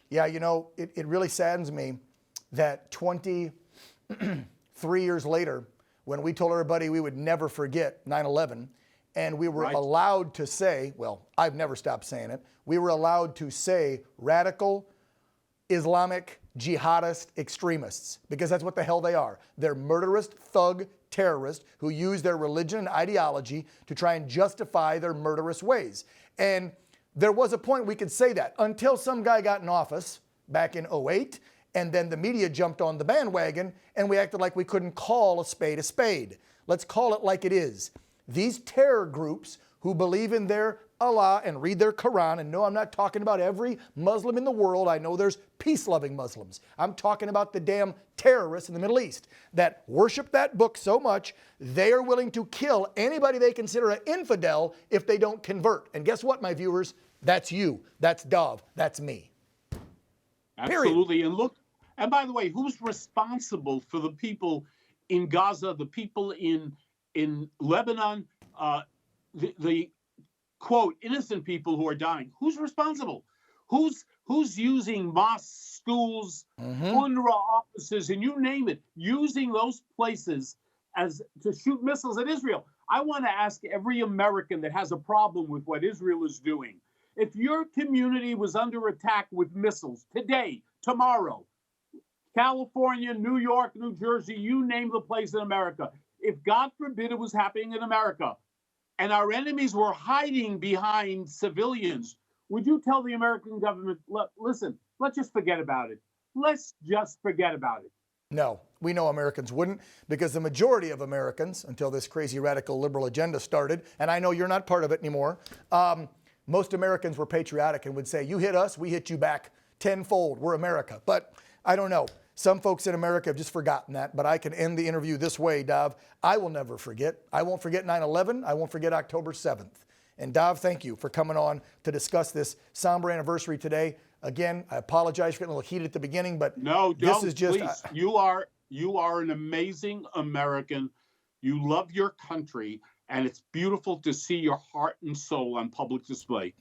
Yeah, you know, it really saddens me that 23 years later, when we told everybody we would never forget 9/11, and we were allowed to say, well, I've never stopped saying it, we were allowed to say radical Islamic jihadist extremists, because that's what the hell they are. They're murderous thug terrorists who use their religion and ideology to try and justify their murderous ways. And there was a point we could say that until some guy got in office back in 08, and then the media jumped on the bandwagon and we acted like we couldn't call a spade a spade. Let's call it like it is. These terror groups who believe in their Allah and read their Quran, and no, I'm not talking about every Muslim in the world. I know there's peace-loving Muslims. I'm talking about the damn terrorists in the Middle East that worship that book so much, they are willing to kill anybody they consider an infidel if they don't convert. And guess what, my viewers? That's you. That's Dov. That's me. Absolutely. And look, and by the way, who's responsible for the people in Gaza, the people in Lebanon, the quote, innocent people who are dying? Who's responsible? Who's using mosques, schools, UNRWA offices, and you name it, using those places as to shoot missiles at Israel? I want to ask every American that has a problem with what Israel is doing, if your community was under attack with missiles today, tomorrow, California, New York, New Jersey, you name the place in America, if God forbid it was happening in America, and our enemies were hiding behind civilians, would you tell the American government, listen, let's just forget about it? Let's just forget about it. No, we know Americans wouldn't, because the majority of Americans, until this crazy radical liberal agenda started, and I know you're not part of it anymore, most Americans were patriotic and would say, you hit us, we hit you back tenfold. We're America. But I don't know. Some folks in America have just forgotten that, but I can end the interview this way, Dov. I will never forget. I won't forget 9/11. I won't forget October 7th. And Dov, thank you for coming on to discuss this somber anniversary today. Again, I apologize for getting a little heated at the beginning, but no, this is just... Please. You are an amazing American. You love your country, and it's beautiful to see your heart and soul on public display.